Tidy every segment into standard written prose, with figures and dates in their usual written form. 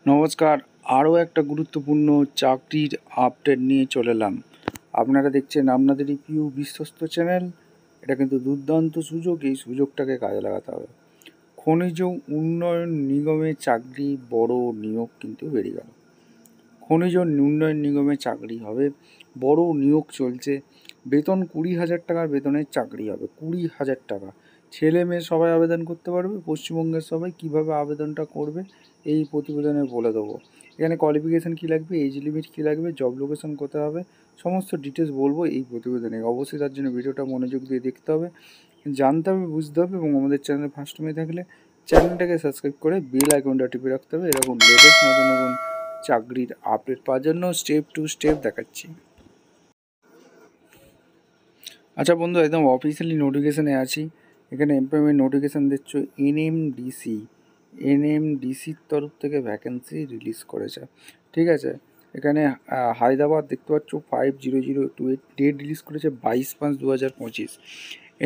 নমস্কার, আরও একটা গুরুত্বপূর্ণ চাকরির আপডেট নিয়ে চলে এলাম। আপনারা দেখছেন আপনাদেরই প্রিয় বিশ্বস্ত চ্যানেল। এটা কিন্তু দুর্দান্ত সুযোগ, এই সুযোগটাকে কাজে লাগাতে হবে। খনিজ উন্নয়ন নিগমে চাকরি বড় নিয়োগ কিন্তু বেরিয়ে গেল। খনিজ উন্নয়ন নিগমে চাকরি হবে, বড় নিয়োগ চলছে। বেতন 20,000 টাকার বেতনের চাকরি হবে, 20,000 টাকা। ছেলে মেয়ে সবাই আবেদন করতে পারবে। পশ্চিমবঙ্গের সবাই কীভাবে আবেদনটা করবে এই প্রতিবেদনে বলে দেবো। এখানে কোয়ালিফিকেশান কী লাগবে, এজ লিমিট কী লাগবে, জব লোকেশন কোথায় হবে, সমস্ত ডিটেলস বলবো এই প্রতিবেদনে। অবশ্যই তার জন্য ভিডিওটা মনোযোগ দিয়ে দেখতে হবে, জানতে হবে, বুঝতে হবে এবং আমাদের চ্যানেলে ফার্স্ট টাইম থাকলে চ্যানেলটাকে সাবস্ক্রাইব করে বেল আইকনটা টিপে রাখতে হবে। এরকম লেটেস্ট নতুন নতুন চাকরির আপডেট পাওয়ার জন্য স্টেপ টু স্টেপ দেখাচ্ছি। আচ্ছা বন্ধু, একদম অফিসিয়ালি নোটিফিকেশানে আছি। এখানে এমপ্লয়মেন্ট নোটিফিকেশান দিচ্ছ এনএমডিসির তরফ থেকে ভ্যাকেন্সি রিলিজ করেছে। ঠিক আছে, এখানে হায়দ্রাবাদ দেখতে পাচ্ছ 5002 ডেট রিলিজ করেছে 22/5/2025।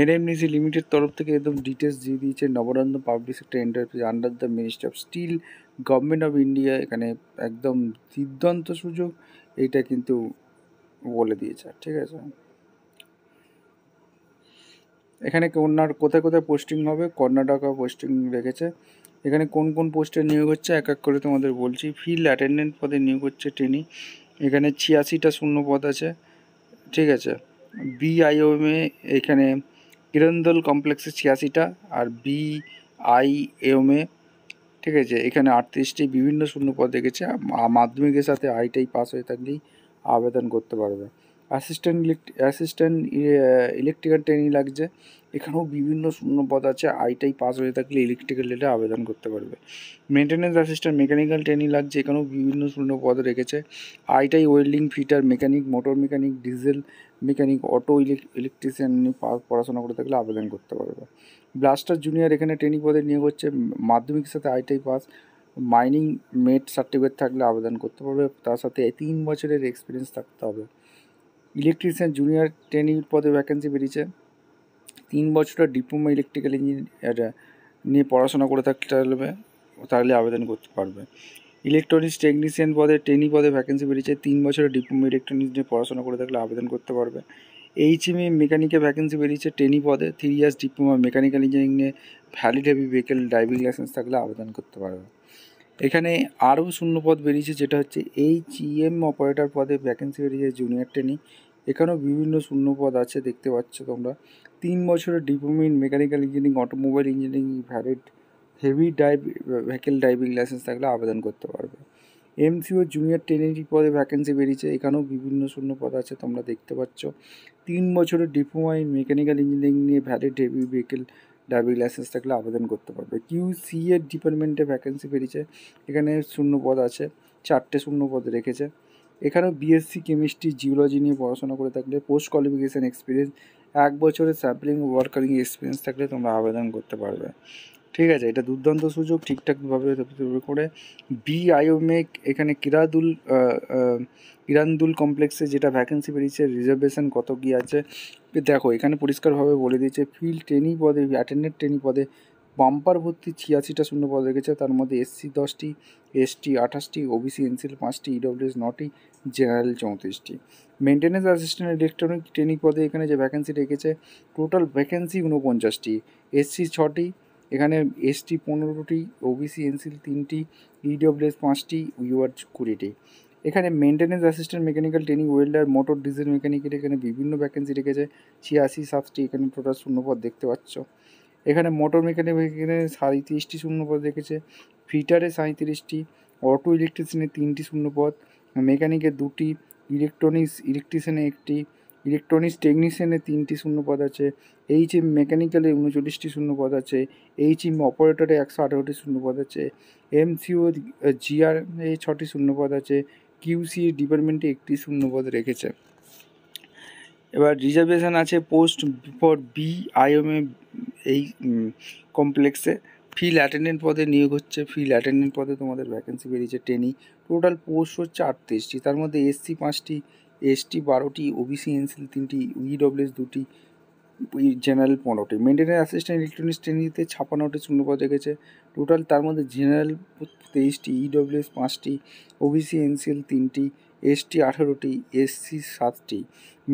এনএমডিসি লিমিটেড তরফ থেকে একদম ডিটেলস দিয়ে দিয়েছে। Navratna public sector enterprise under the ministry of steel, government of India. এখানে একদম দুর্দান্ত সুযোগ, এইটা কিন্তু বলে দিয়েছে। ঠিক আছে, এখানে কোথায় কোথায় পোস্টিং হবে, কর্ণাটকা পোস্টিং রেখেছে। এখানে কোন কোন পোস্টে নিয়োগ হচ্ছে এক এক করে তোমাদের বলছি। ফিল্ড অ্যাটেন্ডেন্ট পদে নিয়োগ হচ্ছে ট্রেনি, এখানে 86টা শূন্য পদ আছে। ঠিক আছে, বিআইওএমে এখানে কিরণদল কমপ্লেক্সে 86টা, আর বিআইএমে ঠিক আছে এখানে 38টি বিভিন্ন শূন্য পদ রেখেছে। মাধ্যমিকের সাথে আইটাই পাস হয়ে থাকলেই আবেদন করতে পারবে। অ্যাসিস্ট্যান্ট ইলেকট্রিক্যাল ট্রেনিং লাগছে, এখানেও বিভিন্ন শূন্য পদ আছে। আইটাই পাস হয়ে থাকলে ইলেকট্রিক্যাল রেটে আবেদন করতে পারবে। মেনটেন্যান্স অ্যাসিস্ট্যান্ট মেকানিক্যাল ট্রেনিং লাগছে, এখানেও বিভিন্ন শূন্য পদ রেখেছে। ITI welding fitter mechanic, motor mechanic, diesel mechanic, auto electrician নিয়ে পড়াশোনা করে থাকলে আবেদন করতে পারবে। ব্লাস্টার জুনিয়র এখানে ট্রেনিং পদে নিয়োগ হচ্ছে, মাধ্যমিকের সাথে আইটাই পাস, মাইনিং মেট সার্টিফিকেট থাকলে আবেদন করতে পারবে। তার সাথে 3 বছরের এক্সপিরিয়েন্স থাকতে হবে। ইলেকট্রিশিয়ান জুনিয়র ট্রেনিং পদে ভ্যাকেন্সি বেরিয়েছে। 3 বছরের ডিপ্লোমা ইলেকট্রিক্যাল ইঞ্জিনিয়ার নিয়ে পড়াশোনা করে থাকতে হবে, তাহলে আবেদন করতে পারবে। ইলেকট্রনিক্স টেকনিশিয়ান পদে ট্রেনিং পদে ভ্যাকেন্সি বেরিয়েছে। 3 বছরের ডিপ্লোমা ইলেকট্রনিক্স নিয়ে পড়াশোনা করে থাকলে আবেদন করতে পারবে। এইচএমই মেকানিকে ভ্যাকেন্সি বেরিয়েছে ট্রেনিং পদে। 3 ইয়ার্স ডিপ্লোমা মেকানিক্যাল ইঞ্জিনিয়ারিং নিয়ে valid heavy vehicle driving licence থাকলে আবেদন করতে পারবে। এখানে আরও শূন্য পদ বেরিয়েছে, যেটা হচ্ছে এইচইএম অপারেটর পদে ভ্যাকেন্সি বেরিয়েছে জুনিয়র ট্রেনিং। এখানেও বিভিন্ন শূন্য পদ আছে, দেখতে পাচ্ছ তোমরা। 3 বছরের diploma in mechanical engineering, automobile engineering, valid heavy vehicle driving licence থাকলে আবেদন করতে পারবে। এমসিও জুনিয়র ট্রেনিং পদে ভ্যাকেন্সি বেরিয়েছে, এখানেও বিভিন্ন শূন্য পদ আছে, তোমরা দেখতে পাচ্ছ। 3 বছরের ডিপ্লোমা ইন মেকানিক্যাল ইঞ্জিনিয়ারিং নিয়ে valid heavy vehicle driving licence থাকলে আবেদন করতে পারবে। কিউসি এর ডিপার্টমেন্টে ভ্যাকেন্সি বেরিয়েছে, এখানে শূন্য পদ আছে, 4টে শূন্য পদ রেখেছে। এখানেও বিএসসি কেমিস্ট্রি জিওলজি নিয়ে পড়াশোনা করে থাকলে, পোস্ট কোয়ালিফিকেশান এক্সপিরিয়েন্স 1 বছরের স্যাম্পলিং ওয়ার্কারিং এক্সপিরিয়েন্স থাকলে তোমরা আবেদন করতে পারবে। ঠিক আছে, এটা দুর্দান্ত সুযোগ, ঠিকঠাকভাবে করে। বিআইওএমে এখানে কিরান্দুল কমপ্লেক্সে যেটা ভ্যাকেন্সি বেরিয়েছে, রিজার্ভেশন কত কী আছে দেখো, এখানে পরিষ্কারভাবে বলে দিয়েছে। ফিল্ড ট্রেনিং পদে, অ্যাটেন্ডেন্ট ট্রেনিং পদে বাম্পার ভর্তি 86টা শূন্য পদ রেখেছে। তার মধ্যে এসসি 10টি, এসটি 28টি, ওবিসি এনসিএল 5টি, ইডব্লিউএস 9টি, জেনারেল 34টি। মেনটেন্যান্স অ্যাসিস্ট্যান্ট ইলেকট্রনিক ট্রেনিং পদে এখানে যে ভ্যাকেন্সি রেখেছে, টোটাল ভ্যাকেন্সি 49টি, এসসি 6টি, এখানে এসটি 15টি, ওবিসি এনসিএল 3টি, ইডব্লিউএস 5টি, ইউআর 20টি। এখানে maintenance assistant mechanical training welder, motor diesel মেকানিকের এখানে বিভিন্ন ভ্যাকেন্সি রেখেছে, 86 এখানে টোটাল শূন্যপদ দেখতে পাচ্ছ। এখানে মোটর মেকানিক এখানে 37টি শূন্যপদ রেখেছে, ফিটারে 37টি, অটো ইলেকট্রিশিয়ানে 3টি শূন্যপদ, মেকানিকের 2টি, ইলেকট্রিশিয়ানে 1টি, ইলেকট্রনিক্স টেকনিশিয়ানে 3টি শূন্যপদ আছে, এইচএম মেকানিক্যালে 39টি শূন্যপদ আছে, এইচএম অপারেটরে 118টি শূন্যপদ আছে, এমসিও জিআর 6টি শূন্যপদ আছে, কিউসি ডিপার্টমেন্টে 1টি শূন্যপদ রেখেছে। এবার রিজার্ভেশন আছে পোস্ট ফর বিআইএমএ এই কমপ্লেক্সে। ফিল্ড অ্যাটেন্ডেন্ট পদে নিয়োগ হচ্ছে, ফিল্ড অ্যাটেন্ডেন্ট পদে তোমাদের ভ্যাকেন্সি বেরিয়েছে ট্রেনিং। টোটাল পোস্ট হচ্ছে 38টি, তার মধ্যে এসসি 5টি, এসটি 12টি, ওবিসি এনসিএল 3টি, ইডব্লিউএস 2টি, জেনারেল 15টি, মেনটেন্যান্স অ্যাসিস্ট্যান্ট ইলেকট্রনিক্স ট্রেনিতে 56টি শূন্যপদ রেখেছে টোটাল। তার মধ্যে জেনারেল 23টি, ইডব্লিউএস 5টি, ওবিসি এনসিএল 3টি, এসটি 18টি, এসসি 7টি।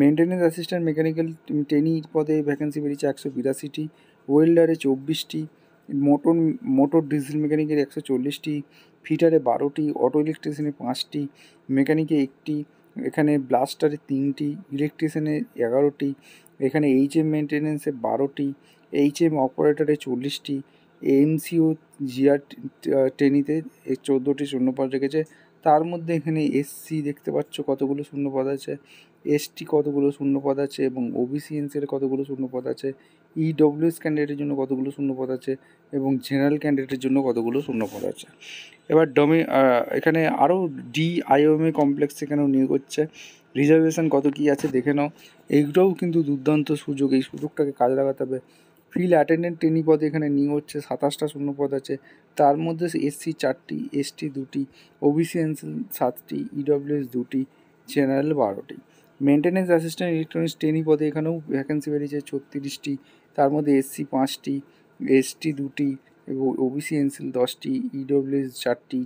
মেনটেন্যান্স অ্যাসিস্ট্যান্ট মেকানিক্যাল ট্রেনি পদে ভ্যাকেন্সি বেরিয়েছে 182টি, ওয়েল্ডারে 24টি, মোটর ডিজেল মেকানিকের 140টি, ফিটারে 12টি, অটো ইলেকট্রিশিয়ানে 5টি, মেকানিকে 1টি, এখানে ব্লাস্টারে 3টি, ইলেকট্রিশিয়ানে 11টি, এখানে এইচএম মেনটেন্যান্সে 12টি, এইচএম অপারেটরে 40টি, এমসিও জিআর ট্রেনিতে 14টি শূন্যপদ রেখেছে। তার মধ্যে এখানে এসসি দেখতে পাচ্ছ কতগুলো শূন্যপদ আছে, এসটি কতগুলো শূন্যপদ আছে, এবং ওবিসি এনসিএল কতগুলো শূন্যপদ আছে, ইডব্লিউএস ক্যান্ডিডেটের জন্য কতগুলো শূন্যপদ আছে, এবং জেনারেল ক্যান্ডিডেটের জন্য কতগুলো শূন্যপদ আছে। এবার এখানে আরও ডিআইওএমএ কমপ্লেক্স এখানেও নিয়োগ হচ্ছে। রিজার্ভেশন কত কী আছে দেখে নাও। এইগুলোও কিন্তু দুর্দান্ত সুযোগ, এই সুযোগটাকে কাজে লাগাতে হবে। ফিল্ড অ্যাটেন্ডেন্ট ট্রেনি পদে এখানে নিয়োগ হচ্ছে, 27টা শূন্যপদ আছে। তার মধ্যে এসসি 4টি, এসটি 2টি, ওবিসি এনসিএল 7টি, ইডব্লিউএস 2টি, জেনারেল 12টি। মেনটেন্যান্স অ্যাসিস্ট্যান্ট ইলেকট্রনিক্স ট্রেনি পদে এখানেও ভ্যাকেন্সি বেরিয়েছে 36টি, তার মধ্যে এসসি 5টি, এসটি 2টি, এবং ওবিসি এনসিএল 10টি, ইডব্লিউএস 4টি,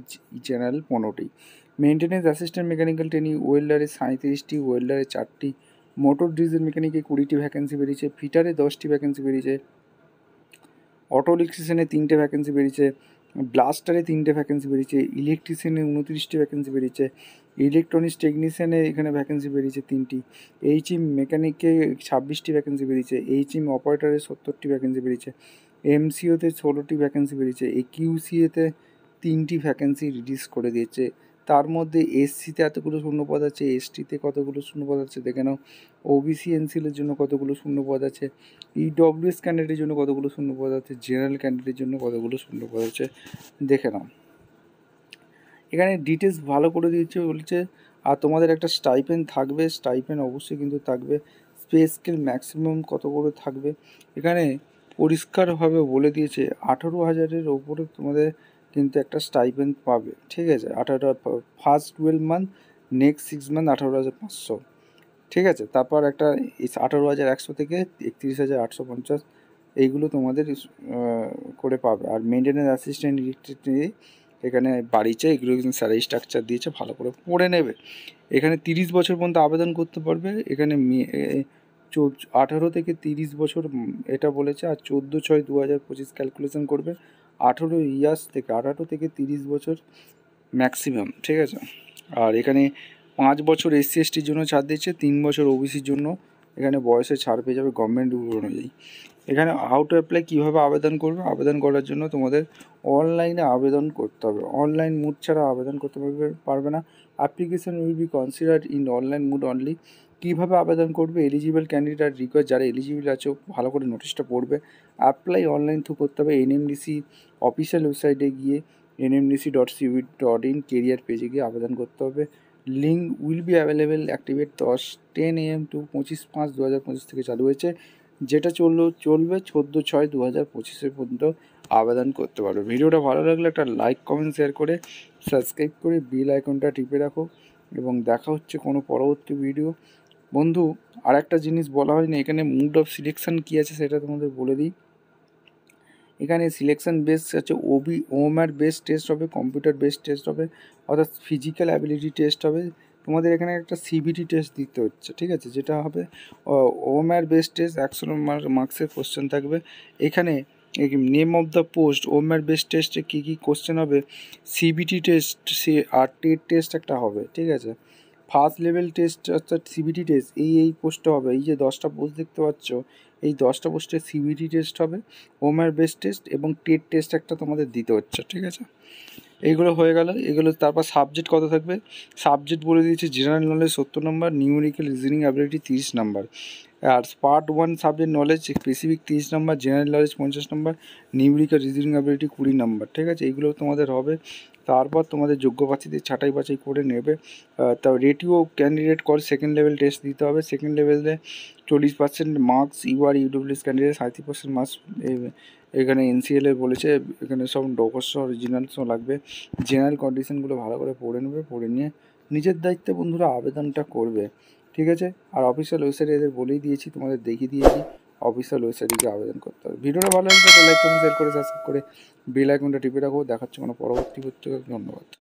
জেনারেল 15টি। মেনটেন্যান্স অ্যাসিস্ট্যান্ট মেকানিক্যাল ট্রেনি ওয়েল্ডারে 37টি, ওয়েল্ডারে 4টি, মোটর ডিজেল মেকানিকে 20টি ভ্যাকেন্সি বেরিয়েছে, ফিটারে 10টি ভ্যাকেন্সি বেরিয়েছে, অটো ইলেকট্রিশিয়ানে 3টে ভ্যাকেন্সি বেরিয়েছে, ব্লাস্টারে 3টে ভ্যাকেন্সি বেরিয়েছে, ইলেকট্রিশিয়ানে 29টি ভ্যাকেন্সি বেরিয়েছে, ইলেকট্রনিক্স টেকনিশিয়ানে এখানে ভ্যাকেন্সি বেরিয়েছে 3টি, এইচএম মেকানিকে 26টি ভ্যাকেন্সি বেরিয়েছে, এইচএম অপারেটরে 70টি ভ্যাকেন্সি বেরিয়েছে, এমসিওতে 16টি ভ্যাকেন্সি বেরিয়েছে, কিউসিএতে 3টি ভ্যাকেন্সি রিলিজ করে দিয়েছে। তার মধ্যে এসসিতে এতগুলো শূন্যপদ আছে, এসটিতে কতগুলো শূন্যপদ আছে দেখে নাও, ওবিসি এনসিএলের জন্য কতগুলো শূন্যপদ আছে, ইডব্লিউএস ক্যান্ডিডেটের জন্য কতগুলো শূন্যপদ আছে, জেনারেল ক্যান্ডিডেটের জন্য কতগুলো শূন্যপদ আছে দেখে নাও। এখানে ডিটেলস ভালো করে দিয়েছে বলছে। আর তোমাদের একটা স্টাইপেন্ড থাকবে, স্টাইপেন্ড অবশ্যই কিন্তু থাকবে। পে স্কেল ম্যাক্সিমাম কত করে থাকবে এখানে পরিষ্কারভাবে বলে দিয়েছে। 18,000-এর ওপরে তোমাদের কিন্তু একটা স্টাইপেন্ড পাবে, ঠিক আছে। ফার্স্ট 12 মান্থ, নেক্সট 6 মান্থ 18,500, ঠিক আছে। তারপর একটা 18,100 থেকে 31,850 এইগুলো তোমাদের করে পাবে। আর মেনটেন্যান্স অ্যাসিস্ট্যান্ট ইলেকট্রিক এখানে বাড়িছে, এগুলো কিন্তু স্যালারি স্ট্রাকচার দিয়েছে, ভালো করে পড়ে নেবে। এখানে 30 বছর পর্যন্ত আবেদন করতে পারবে। এখানে 18 থেকে 30 বছর এটা বলেছে। আর 14/6/2025 ক্যালকুলেশন করবে 18 ইয়ার্স থেকে, 18 থেকে 30 বছর ম্যাক্সিমাম, ঠিক আছে। আর এখানে 5 বছর এসসি এসটির জন্য ছাড় দিচ্ছে, 3 বছর ওবিসির জন্য এখানে বয়সে ছাড় পেয়ে যাবে গভর্নমেন্ট রুল অনুযায়ী। এখানে হাউ টু অ্যাপ্লাই, কীভাবে আবেদন করবে, আবেদন করার জন্য তোমাদের অনলাইনে আবেদন করতে হবে। অনলাইন মুড ছাড়া আবেদন করতে পারবে না। Application will be considered in online mood only. কীভাবে আবেদন করবে, এলিজিবল ক্যান্ডিডেট রিকোয়েস্ট, যারা এলিজিবল আছে ভালো করে নোটিশটা পড়বে। অ্যাপ্লাই অনলাইন থ্রু করতে হবে এনএমডিসি অফিসিয়াল ওয়েবসাইটে গিয়ে, nmdc.civ.in কেরিয়ার পেজে গিয়ে আবেদন করতে হবে। Link will be available activate 10 AM to 25/5/2025 থেকে চালু হয়েছে। যেটা চলবে 14/6/2025 পর্যন্ত আবেদন করতে পারবে। ভিডিওটা ভালো লাগলে একটা লাইক কমেন্ট শেয়ার করে সাবস্ক্রাইব করে বেল আইকনটা টিপে রাখো, এবং দেখা হচ্ছে কোনো পরবর্তী ভিডিও। বন্ধু, আর একটা জিনিস বলা হয়নি, এখানে মুড অফ সিলেকশান কী আছে সেটা তোমাদের বলে দিই। এখানে সিলেকশান বেস আছে, ওএমআর বেসড টেস্ট হবে, কম্পিউটার বেসড টেস্ট হবে, অর্থাৎ ফিজিক্যাল অ্যাবিলিটি টেস্ট হবে। তোমাদের এখানে একটা সিবিটি টেস্ট দিতে হচ্ছে, ঠিক আছে, যেটা হবে ওএমআর বেসড টেস্ট। 100 মার্কসের কোশ্চেন থাকবে। এখানে name of the post, OMR based টেস্টে কী কী কোশ্চেন হবে, সিবিটি টেস্ট, আর টেট টেস্ট একটা হবে, ঠিক আছে। ফার্স্ট লেভেল টেস্ট অর্থাৎ সিবিটি টেস্ট এই পোস্টে হবে। এই যে 10টা পোস্ট দেখতে পাচ্ছ, এই 10টা পোস্টে সিবিটি টেস্ট হবে, ওএমআর বেস টেস্ট এবং টেট টেস্ট একটা তোমাদের দিতে হচ্ছে, ঠিক আছে। এইগুলো হয়ে গেল। এগুলো তারপর সাবজেক্ট কত থাকবে, সাবজেক্ট বলে দিয়েছে। জেনারেল নলেজ 70 নম্বর, নিউমেরিক্যাল রিজনিং অ্যাবিলিটি 30 নম্বর। আর পার্ট 1 সাবজেক্ট নলেজ স্পেসিফিক 30 নম্বর, জেনারেল নলেজ 50 নম্বর, নিউমেরিক্যাল রিজনিং অ্যাবিলিটি 20 নম্বর, ঠিক আছে। এইগুলো তোমাদের হবে। তারপর তোমাদের যোগ্য প্রার্থীদের ছাঁটাই বাছাই করে নেবে। তা ratio candidate call second level taste দিতে হবে। সেকেন্ড লেভেলে 40% মার্কস, ইডব্লিউএস ক্যান্ডিডেট 37% মার্কস। এখানে এনসিএলের বলেছে, এখানে সব ডকুমেন্টস অরিজিনালস লাগবে। জেনারেল কন্ডিশনগুলো ভালো করে পড়ে নেবে, পড়ে নিয়ে নিজের দায়িত্বে বন্ধুরা আবেদনটা করবে, ঠিক আছে। আর অফিসিয়াল ওয়েবসাইটে এদের বলেই দিয়েছি, তোমাদের দেখিয়ে দিয়েছি। অফিসিয়াল ওয়েবসাইটে গিয়ে আবেদন করতে হবে। ভিডিওটা ভালো লাগলে লাইক কমেন্ট শেয়ার করে সাবস্ক্রাইব করে বেল আইকনটা টিপে রাখো। দেখাচ্ছে কোনো পরবর্তী ভিডিওতে। ধন্যবাদ।